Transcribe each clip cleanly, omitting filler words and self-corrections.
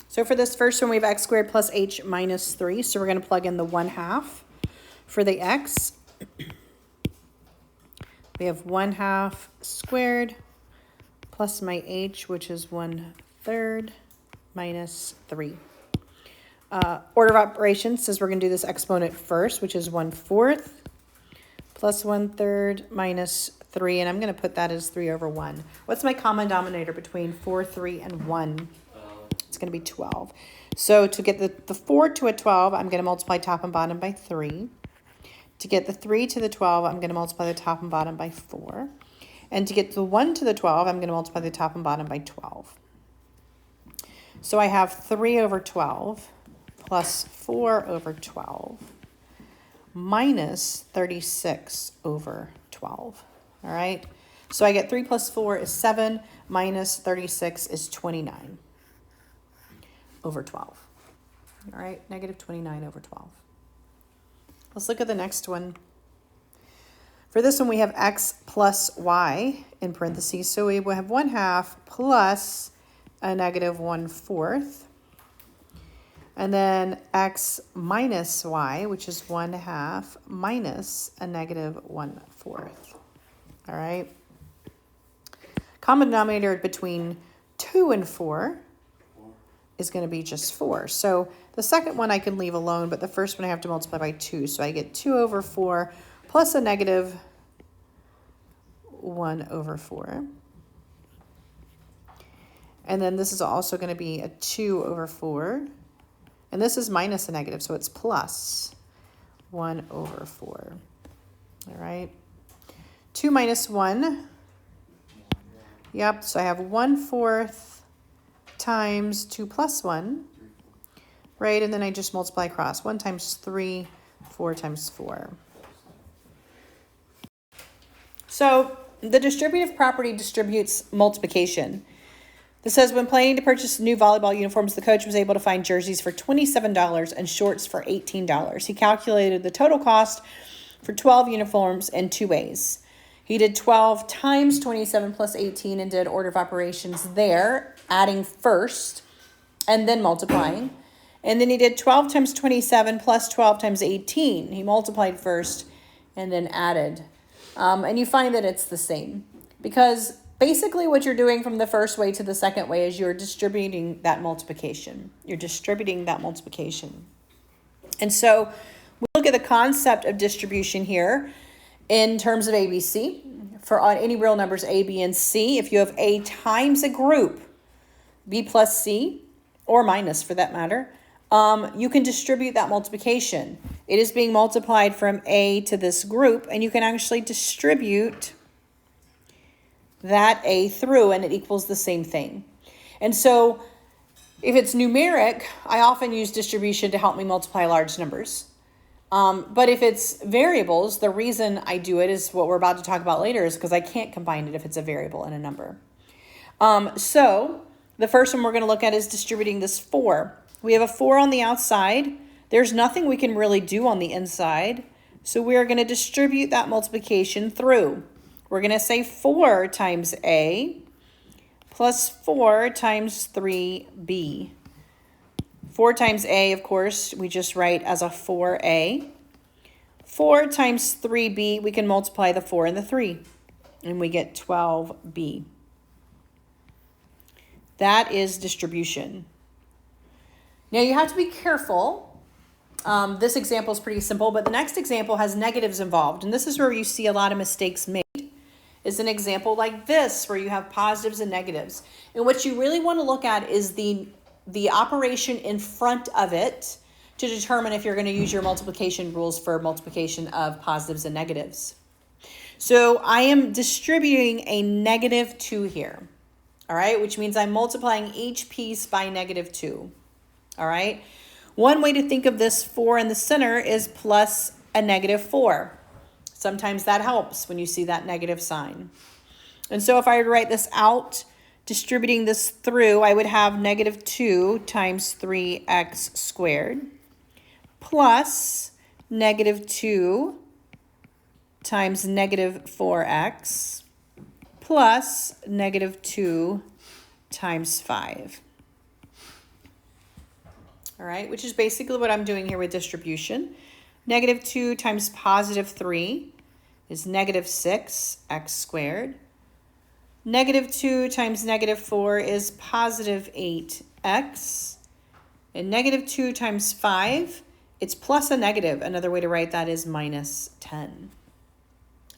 So for this first one, we have x squared plus h minus 3. So we're going to plug in the 1/2 for the x. We have 1/2 squared plus my h, which is 1/3 minus 3. Order of operations says we're going to do this exponent first, which is 1/4 plus 1/3 minus 3. And I'm going to put that as 3 over 1. What's my common denominator between 4, 3, and 1? It's going to be 12. So to get the 4 to a 12, I'm going to multiply top and bottom by 3. To get the 3 to the 12, I'm going to multiply the top and bottom by 4. And to get the 1 to the 12, I'm going to multiply the top and bottom by 12. So I have 3 over 12 plus 4 over 12 minus 36 over 12. All right? So I get 3 plus 4 is 7 minus 36 is 29 over 12. All right? Negative 29 over 12. Let's look at the next one. For this one, we have x plus y in parentheses. So we will have 1/2 plus a negative 1/4. And then x minus y, which is 1/2 minus a negative 1/4. All right. Common denominator between 2 and 4 is going to be just 4. So the second one I can leave alone, but the first one I have to multiply by 2. So I get 2 over 4 plus a negative 1 over 4. And then this is also going to be a 2 over 4. And this is minus a negative, so it's plus 1 over 4. All right. 2 minus 1. Yep, so I have 1/4 times 2 plus 1. Right, and then I just multiply across. 1 times 3, 4 times 4. So the distributive property distributes multiplication. This says when planning to purchase new volleyball uniforms, the coach was able to find jerseys for $27 and shorts for $18. He calculated the total cost for 12 uniforms in 2 ways. He did 12 times 27 plus 18 and did order of operations there, adding first and then multiplying. And then he did 12 times 27 plus 12 times 18. He multiplied first and then added. And you find that it's the same because basically what you're doing from the first way to the second way is you're distributing that multiplication. You're distributing that multiplication. And so we look at the concept of distribution here in terms of ABC. For on any real numbers A, B, and C, if you have A times a group, B plus C, or minus for that matter, you can distribute that multiplication. It is being multiplied from A to this group, and you can actually distribute that A through, and it equals the same thing. And so if it's numeric, I often use distribution to help me multiply large numbers. But if it's variables, the reason I do it is what we're about to talk about later is because I can't combine it if it's a variable and a number. So the first one we're going to look at is distributing this 4. We have a 4 on the outside. There's nothing we can really do on the inside. So we are going to distribute that multiplication through. We're going to say 4 times A plus 4 times 3B. 4 times A, of course, we just write as a 4A. 4 times 3B, we can multiply the 4 and the 3, and we get 12B. That is distribution. Now, you have to be careful. This example is pretty simple, but the next example has negatives involved, and this is where you see a lot of mistakes made. Is an example like this, where you have positives and negatives. And what you really want to look at is the operation in front of it to determine if you're going to use your multiplication rules for multiplication of positives and negatives. So I am distributing a negative 2 here, all right, which means I'm multiplying each piece by negative 2, all right. One way to think of this 4 in the center is plus a negative 4. Sometimes that helps when you see that negative sign. And so if I were to write this out, distributing this through, I would have negative 2 times 3x squared plus negative 2 times negative 4x plus negative 2 times 5. all right, which is basically what I'm doing here with distribution. Negative 2 times positive 3 is negative 6x squared. Negative 2 times negative 4 is positive 8x. And negative 2 times 5, it's plus a negative. Another way to write that is minus 10.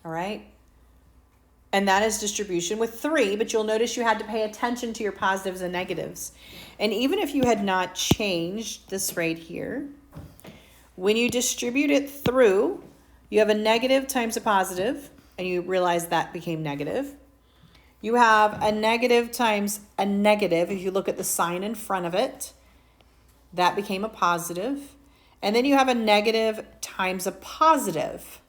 All right? And that is distribution with 3, but you'll notice you had to pay attention to your positives and negatives. And even if you had not changed this right here, when you distribute it through, you have a negative times a positive, and you realize that became negative. You have a negative times a negative. If you look at the sign in front of it, that became a positive. And then you have a negative times a positive,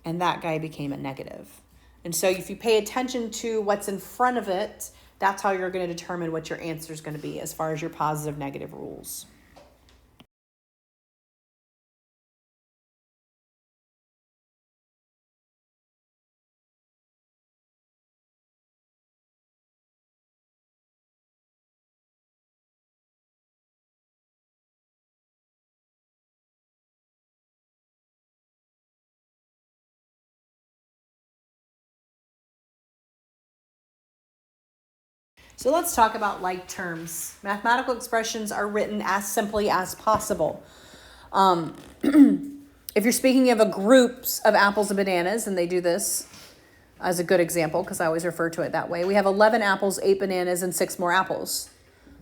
and that guy became a negative. And so if you pay attention to what's in front of it, that's how you're going to determine what your answer is going to be as far as your positive negative rules. So let's talk about like terms. Mathematical expressions are written as simply as possible. If you're speaking of a groups of apples and bananas, and they do this as a good example, because I always refer to it that way, we have 11 apples, 8 bananas, and 6 more apples.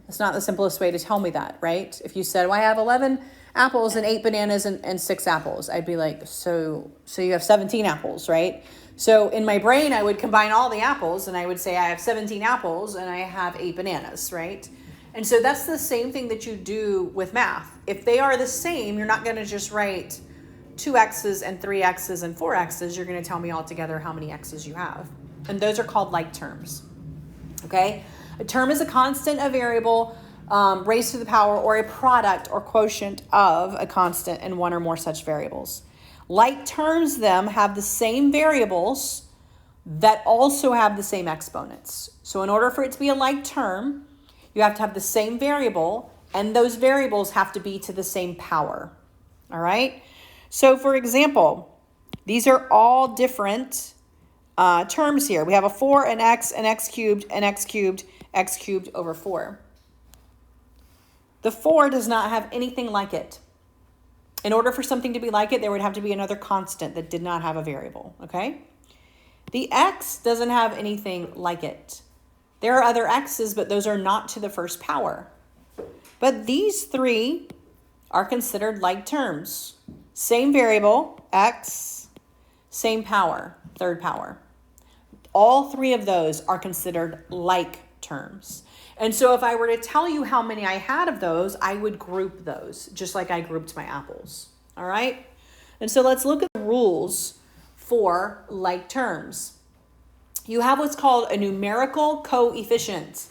That's not the simplest way to tell me that, right? If you said, well, I have 11 apples and 8 bananas and 6 apples, I'd be like, so you have 17 apples, right? So in my brain, I would combine all the apples and I would say I have 17 apples and I have 8 bananas, right? And so that's the same thing that you do with math. If they are the same, you're not going to just write 2 x's and 3 x's and 4 x's. You're going to tell me altogether how many x's you have. And those are called like terms, okay? A term is a constant, a variable, raised to the power, or a product or quotient of a constant and one or more such variables. Like terms, them have the same variables that also have the same exponents. So in order for it to be a like term, you have to have the same variable, and those variables have to be to the same power. All right? So for example, these are all different terms here. We have a 4, an x cubed, an x cubed over 4. The 4 does not have anything like it. In order for something to be like it, there would have to be another constant that did not have a variable, okay? The x doesn't have anything like it. There are other x's, but those are not to the first power. But these 3 are considered like terms. Same variable, x, same power, third power. All 3 of those are considered like terms. And so if I were to tell you how many I had of those, I would group those, just like I grouped my apples. All right? And so let's look at the rules for like terms. You have what's called a numerical coefficient.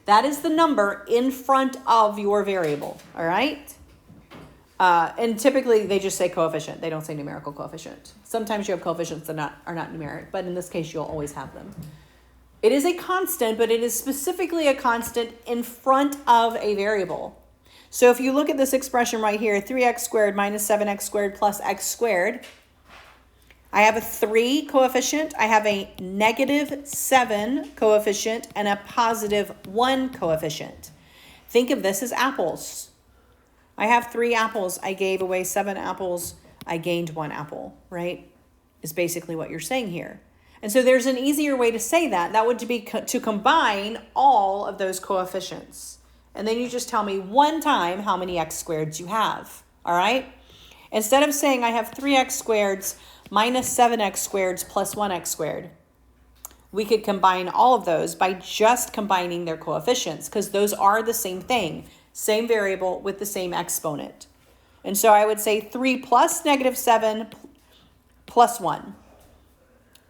That is the number in front of your variable. All right? And typically they just say coefficient. They don't say numerical coefficient. Sometimes you have coefficients that are not numeric, but in this case, you'll always have them. It is a constant, but it is specifically a constant in front of a variable. So if you look at this expression right here, 3x squared minus 7x squared plus x squared, I have a 3 coefficient, I have a negative 7 coefficient, and a positive 1 coefficient. Think of this as apples. I have 3 apples, I gave away 7 apples, I gained 1 apple, right? Is basically what you're saying here. And so there's an easier way to say that. That would be to combine all of those coefficients. And then you just tell me one time how many x squareds you have, all right? Instead of saying I have 3x squareds minus 7x squareds plus 1x squared, we could combine all of those by just combining their coefficients, because those are the same thing, same variable with the same exponent. And so I would say 3 plus negative 7 plus 1.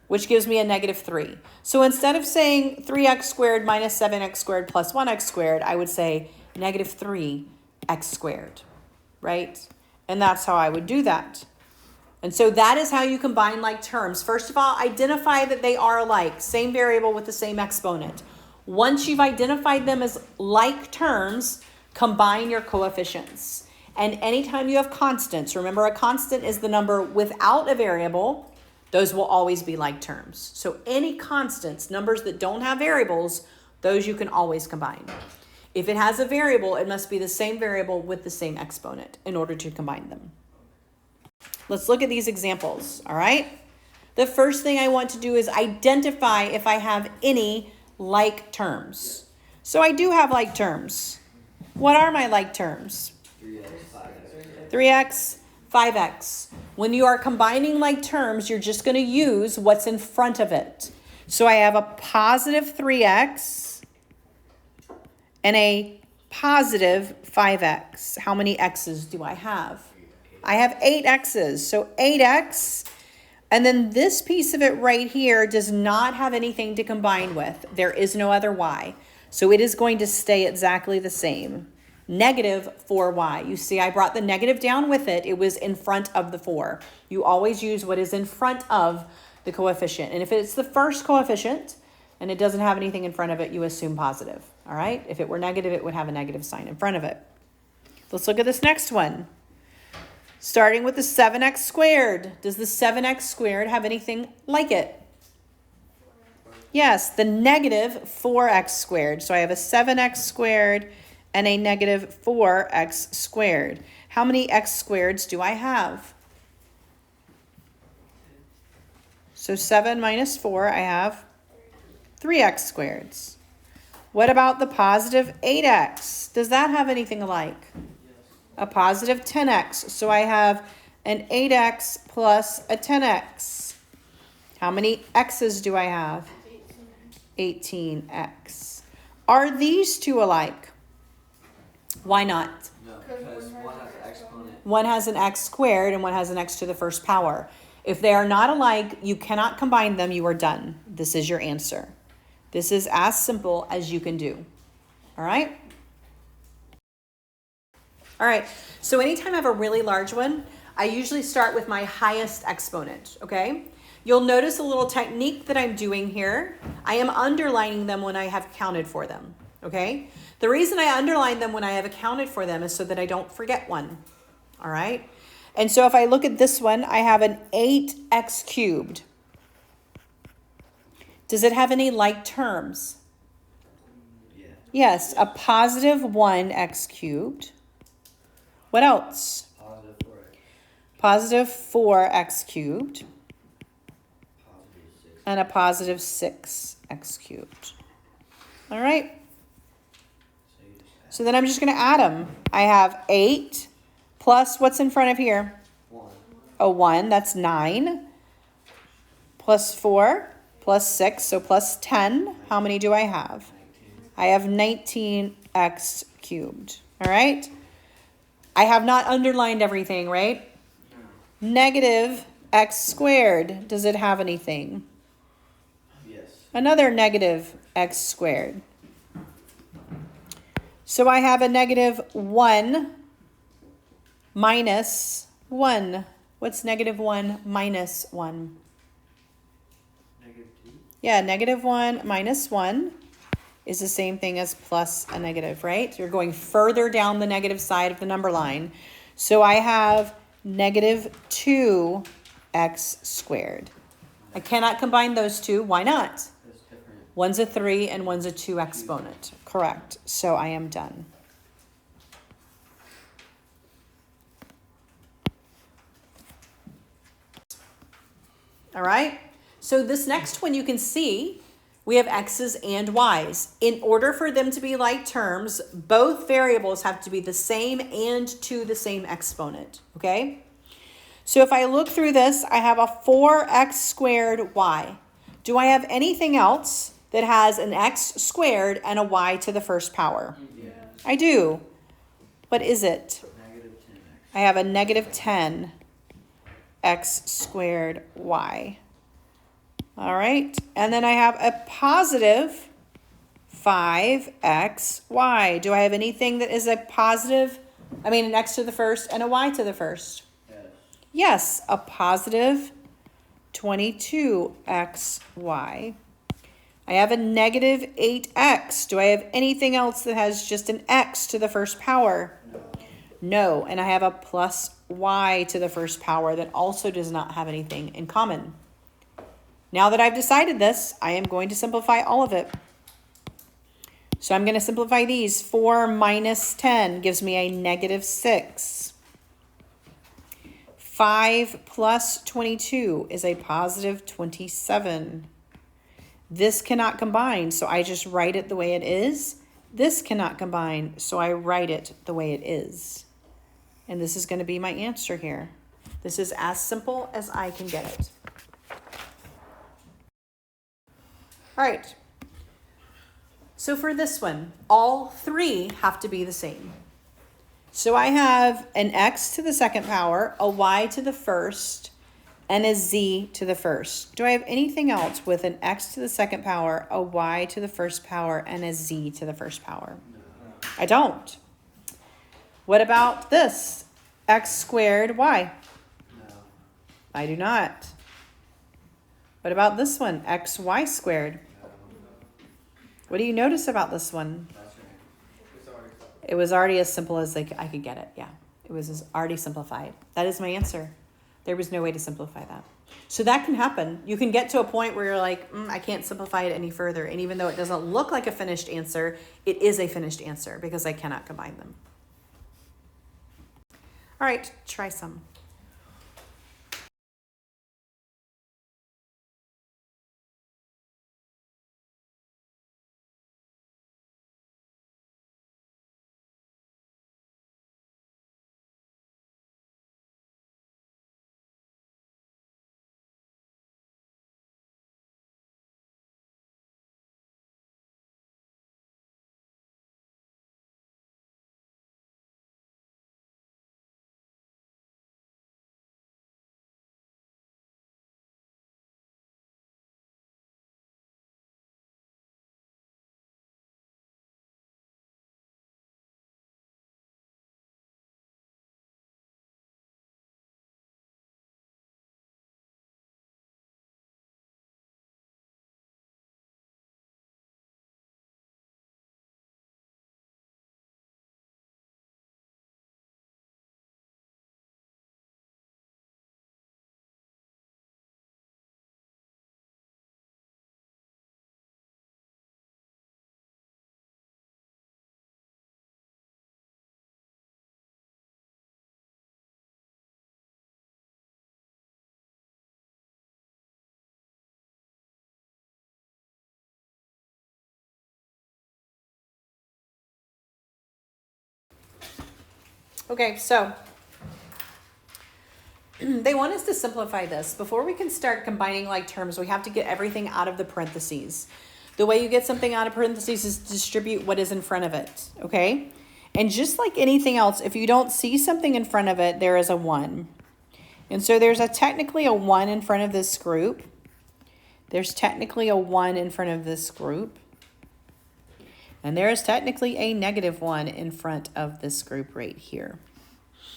Which gives me a negative 3. So instead of saying 3x squared minus 7x squared plus 1x squared, I would say negative 3x squared, right? And that's how I would do that. And so that is how you combine like terms. First of all, identify that they are alike, same variable with the same exponent. Once you've identified them as like terms, Combine your coefficients. And anytime you have constants, remember a constant is the number without a variable, those will always be like terms. So any constants, numbers that don't have variables, those you can always combine. If it has a variable, it must be the same variable with the same exponent in order to combine them. Let's look at these examples, all right? The first thing I want to do is identify if I have any like terms. So I do have like terms. What are my like terms? 3x, 5x. When you are combining like terms, you're just going to use what's in front of it. So I have a positive 3x and a positive 5x. How many x's do I have? I have 8 x's. So 8x, and then this piece of it right here does not have anything to combine with. There is no other y. So it is going to stay exactly the same. Negative 4y. You see, I brought the negative down with it. It was in front of the 4. You always use what is in front of the coefficient. And if it's the first coefficient and it doesn't have anything in front of it, you assume positive. All right? If it were negative, it would have a negative sign in front of it. Let's look at this next one. Starting with the 7x squared. Does the 7x squared have anything like it? Yes, the negative 4x squared. So I have a 7x squared and a negative 4x squared. How many x squareds do I have? So 7 minus 4, I have 3x squareds. What about the positive 8x? Does that have anything alike? A positive 10x. So I have an 8x plus a 10x. How many x's do I have? 18x. Are these two alike? Why not? No, because one has an exponent. One has an x squared and one has an x to the first power. If they are not alike, you cannot combine them. You are done. This is your answer. This is as simple as you can do. All right? All right. So anytime I have a really large one, I usually start with my highest exponent, okay? You'll notice a little technique that I'm doing here. I am underlining them when I have counted for them, okay? The reason I underline them when I have accounted for them is so that I don't forget one, all right? And so if I look at this one, I have an 8x cubed. Does it have any like terms? Yeah. Yes, a positive 1x cubed. What else? Positive 4x. Positive 4x cubed. Positive 6. And a positive 6x cubed. All right. So you just add So then I'm just going to add them. I have 8 plus what's in front of here? 1. A 1, that's 9. Plus 4, plus 6, so plus 10. How many do I have? 19. I have 19x cubed. All right? I have not underlined everything, right? No. Negative x squared. Does it have anything? Yes. Another negative x squared. So I have a negative 1 minus 1. What's negative 1 minus 1? Negative 2. Yeah, negative 1 minus 1 is the same thing as plus a negative, right? You're going further down the negative side of the number line. So I have negative 2x squared. I cannot combine those two. Why not? That's different. One's a 3 and one's a 2 exponent. Correct. So I am done. All right. So this next one you can see we have x's and y's. In order for them to be like terms, both variables have to be the same and to the same exponent. Okay. So if I look through this, I have a 4x squared y. Do I have anything else that has an x squared and a y to the first power? Yeah. I do. What is it? Negative 10x. I have a negative 10 x squared y. All right. And then I have a positive 5xy. Do I have anything that is a positive, an x to the first and a y to the first? Yes. Yes, a positive 22xy. I have a negative 8x. Do I have anything else that has just an x to the first power? No. And I have a plus y to the first power that also does not have anything in common. Now that I've decided this, I am going to simplify all of it. So I'm going to simplify these. 4 minus 10 gives me a negative 6. 5 plus 22 is a positive 27. This cannot combine, so I just write it the way it is. This cannot combine, so I write it the way it is. And this is going to be my answer here. This is as simple as I can get it. All right. So for this one, all three have to be the same. So I have an x to the second power, a y to the first, and a z to the first. Do I have anything else with an x to the second power, a y to the first power, and a z to the first power? I don't. What about this? X squared y? No. I do not. What about this one? XY squared? No. What do you notice about this one? That's right. It was already as simple as I could get it. Yeah, it was already simplified. That is my answer. There was no way to simplify that. So that can happen. You can get to a point where you're like, I can't simplify it any further. And even though it doesn't look like a finished answer, it is a finished answer because I cannot combine them. All right, try some. Okay, so they want us to simplify this. Before we can start combining like terms, we have to get everything out of the parentheses. The way you get something out of parentheses is to distribute what is in front of it, okay? And just like anything else, if you don't see something in front of it, there is a 1. And so there's technically a 1 in front of this group. There's technically a 1 in front of this group. And there is technically a negative 1 in front of this group right here.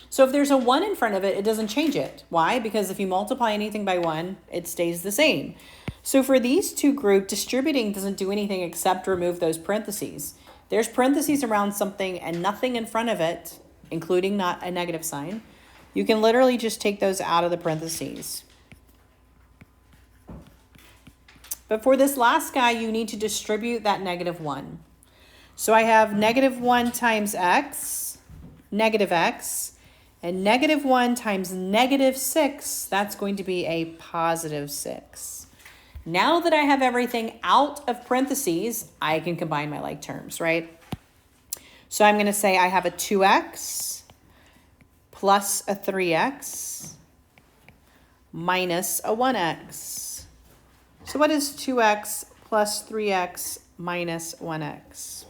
So if there's a 1 in front of it, it doesn't change it. Why? Because if you multiply anything by 1, it stays the same. So for these two groups, distributing doesn't do anything except remove those parentheses. There's parentheses around something and nothing in front of it, including not a negative sign. You can literally just take those out of the parentheses. But for this last guy, you need to distribute that negative 1. So I have negative 1 times x, negative x, and negative 1 times negative 6, that's going to be a positive 6. Now that I have everything out of parentheses, I can combine my like terms, right? So I'm going to say I have a 2x plus a 3x minus a 1x. So what is 2x plus 3x minus 1x?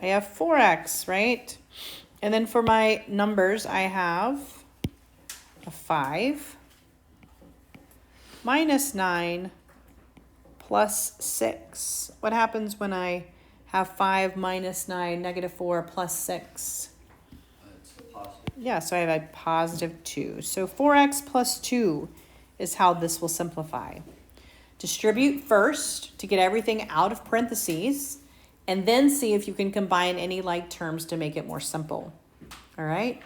I have 4x, right? And then for my numbers, I have a 5 minus 9 plus 6. What happens when I have 5 minus 9, negative 4 plus 6? It's positive. Yeah, so I have a positive 2. So 4x plus 2 is how this will simplify. Distribute first to get everything out of parentheses, and then see if you can combine any like terms to make it more simple. All right?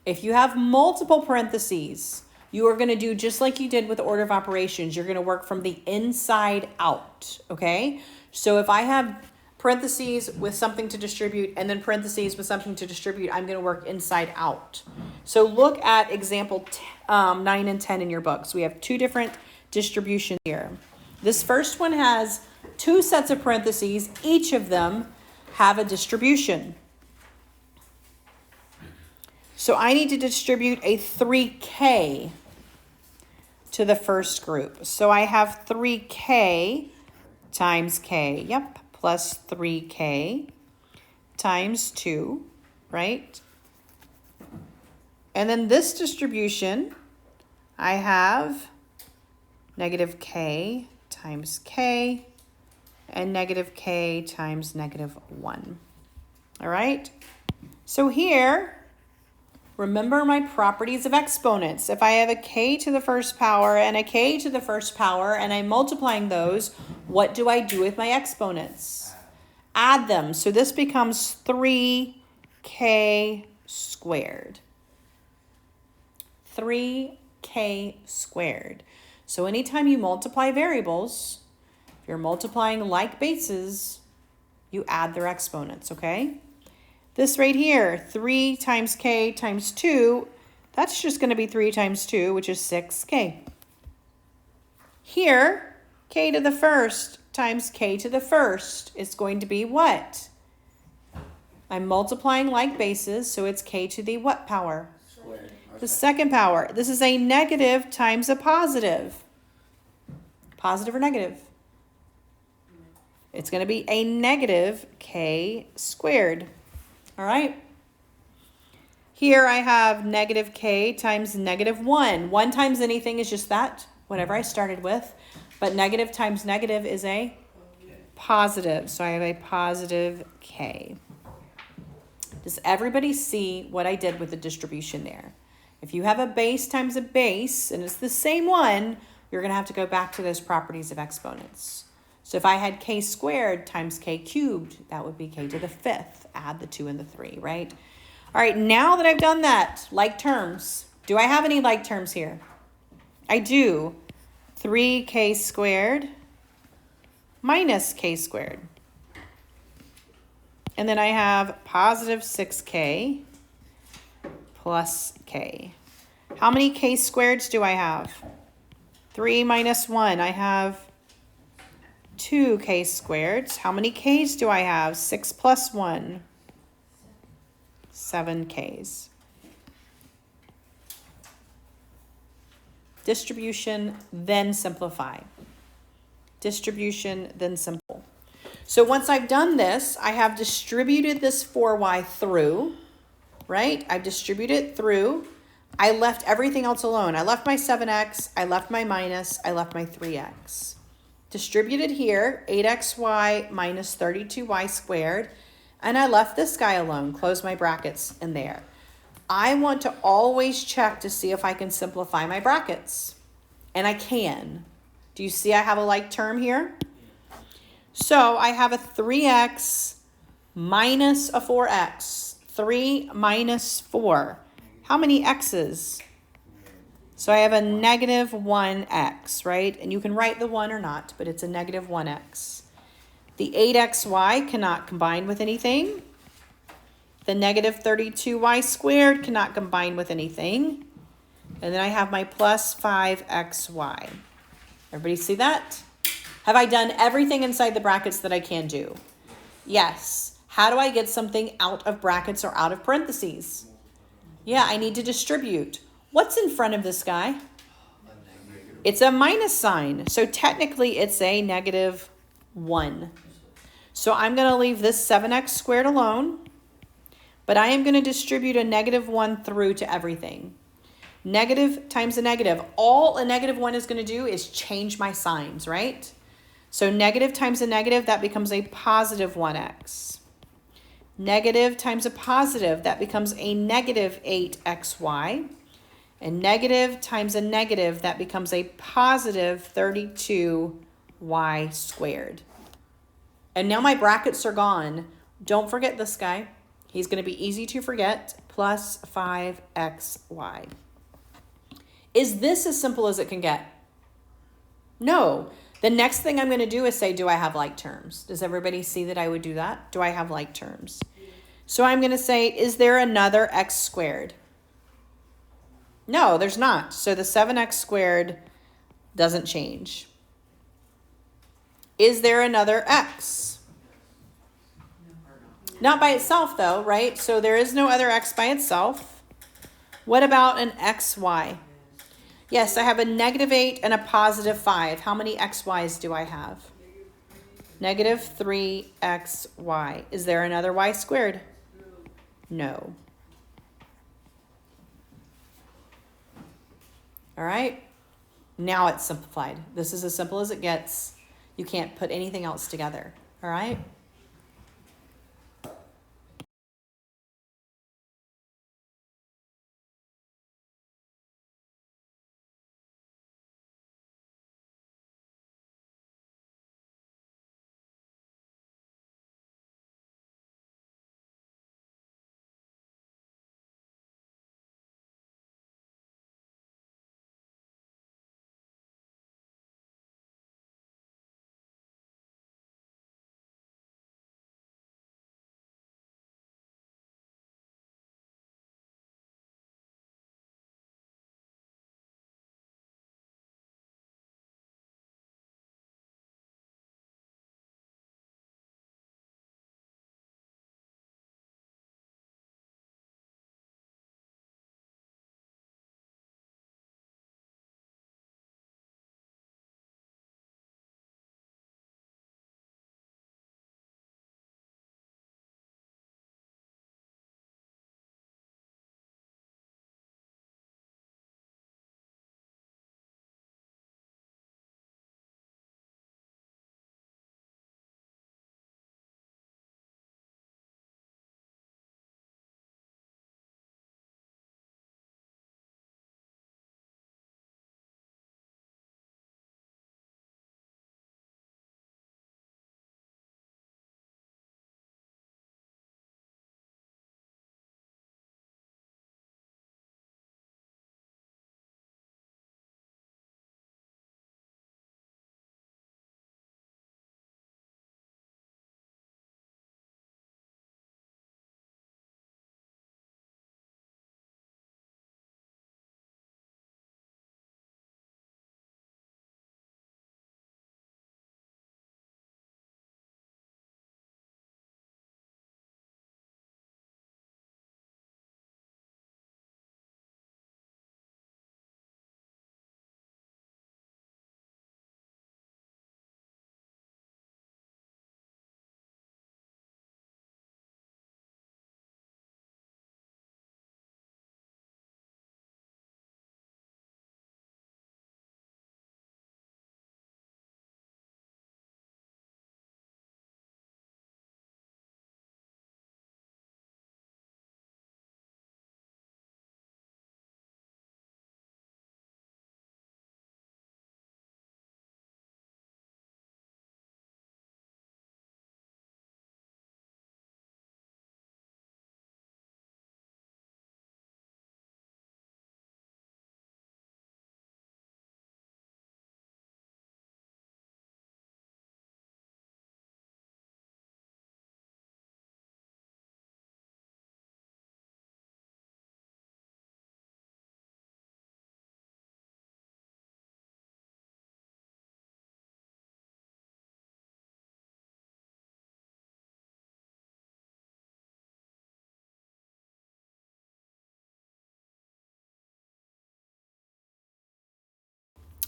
If you have multiple parentheses, you are going to do just like you did with order of operations. You're going to work from the inside out, okay? So if I have parentheses with something to distribute and then parentheses with something to distribute, I'm going to work inside out. So look at example 9 and 10 in your books. We have two different distributions here. This first one has two sets of parentheses. Each of them have a distribution. So I need to distribute a 3K to the first group. So I have 3K times K, yep, plus 3K times 2, right? And then this distribution, I have negative K times K and negative K times negative 1. All right? So here, remember my properties of exponents. If I have a K to the first power and a K to the first power and I'm multiplying those, what do I do with my exponents? Add them. So this becomes 3K squared. 3K squared. So anytime you multiply variables, if you're multiplying like bases, you add their exponents, okay? This right here, 3 times K times 2, that's just going to be 3 times 2, which is 6K. Here, K to the first times K to the first is going to be what? I'm multiplying like bases, so it's K to the what power? Squared. The second power. This is a negative times a positive. Positive or negative? It's going to be a negative K squared. All right. Here I have negative K times negative 1. 1 times anything is just that, whatever I started with. But negative times negative is a positive. So I have a positive K. Does everybody see what I did with the distribution there? If you have a base times a base, and it's the same one, you're going to have to go back to those properties of exponents. So if I had K squared times K cubed, that would be K to the 5th. Add the 2 and the 3, right? All right, now that I've done that, like terms, do I have any like terms here? I do. 3K squared minus K squared. And then I have positive 6K plus K. How many K squareds do I have? 3 minus 1. I have 2 K squareds. How many K's do I have? 6 plus 1. 7 K's. Distribution, then simplify. Distribution, then simple. So once I've done this, I have distributed this 4y through, right? I've distributed through. I left everything else alone. I left my 7x, I left my minus, I left my 3x. Distributed here, 8xy minus 32y squared, and I left this guy alone. Close my brackets in there. I want to always check to see if I can simplify my brackets. And I can. Do you see I have a like term here? So I have a 3x minus a 4x. 3 minus 4. How many x's? So I have a negative 1x, right? And you can write the 1 or not, but it's a negative 1x. The 8xy cannot combine with anything. The negative 32y squared cannot combine with anything. And then I have my plus 5xy. Everybody see that? Have I done everything inside the brackets that I can do? Yes. How do I get something out of brackets or out of parentheses? Yeah, I need to distribute. What's in front of this guy? It's a minus sign. So technically it's a negative 1. So I'm going to leave this 7x squared alone. But I am going to distribute a negative 1 through to everything. Negative times a negative. All a negative 1 is going to do is change my signs, right? So negative times a negative, that becomes a positive 1x. Negative times a positive, that becomes a negative 8xy. And negative times a negative, that becomes a positive 32y y squared. And now my brackets are gone. Don't forget this guy. He's going to be easy to forget. Plus 5xy. Is this as simple as it can get? No. The next thing I'm going to do is say, do I have like terms? Does everybody see that I would do that? Do I have like terms? So I'm going to say, is there another x squared? No, there's not. So the 7x squared doesn't change. Is there another x? Not by itself though, right? So there is no other x by itself. What about an xy? Yes, I have a -8 and a +5. How many xy's do I have? -3xy. Is there another y squared? No. All right. Now it's simplified. This is as simple as it gets. You can't put anything else together. All right.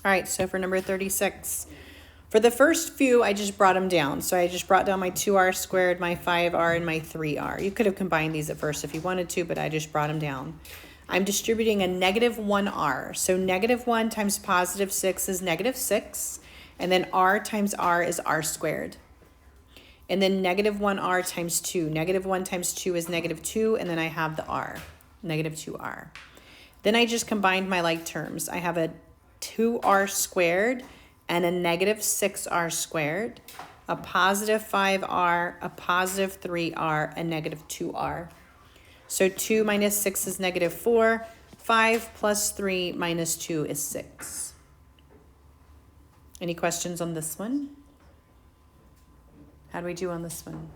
All right, so for number 36, for the first few, I just brought them down. So I just brought down my 2r squared, my 5r, and my 3r. You could have combined these at first if you wanted to, but I just brought them down. I'm distributing a -1r. So -1 times +6 is -6. And then r times r is r squared. And then -1r times 2. -1 times 2 is -2, and then I have the r, -2r. Then I just combined my like terms. I have a 2r squared and a negative 6r squared, a positive 5r, a positive 3r, and negative 2r. So 2 minus 6 is negative 4. 5 plus 3 minus 2 is 6. Any questions on this one? How do we do on this one?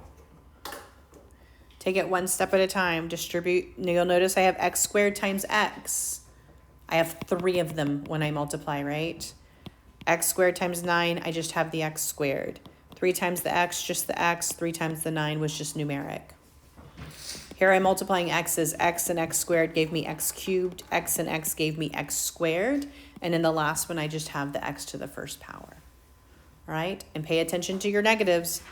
Take it one step at a time. Distribute. You'll notice I have x squared times x. I have 3 of them when I multiply, right? X squared times 9, I just have the x squared. 3 times the x, just the x. 3 times the 9 was just numeric. Here I'm multiplying x's. X and x squared gave me x cubed. X and x gave me x squared. And in the last one, I just have the x to the first power. All right? And pay attention to your negatives.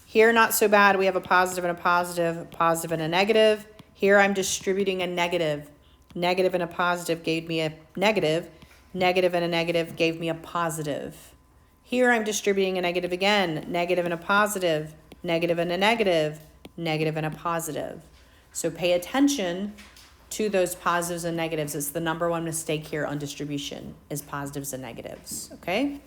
Here, not so bad. We have a positive and a positive, positive and a negative. Here, I'm distributing a negative. Negative and a positive gave me a negative. Negative and a negative gave me a positive. Here, I'm distributing a negative again. Negative and a positive. Negative and a negative. Negative and a positive. So pay attention to those positives and negatives. It's the number one mistake here on distribution is positives and negatives, okay?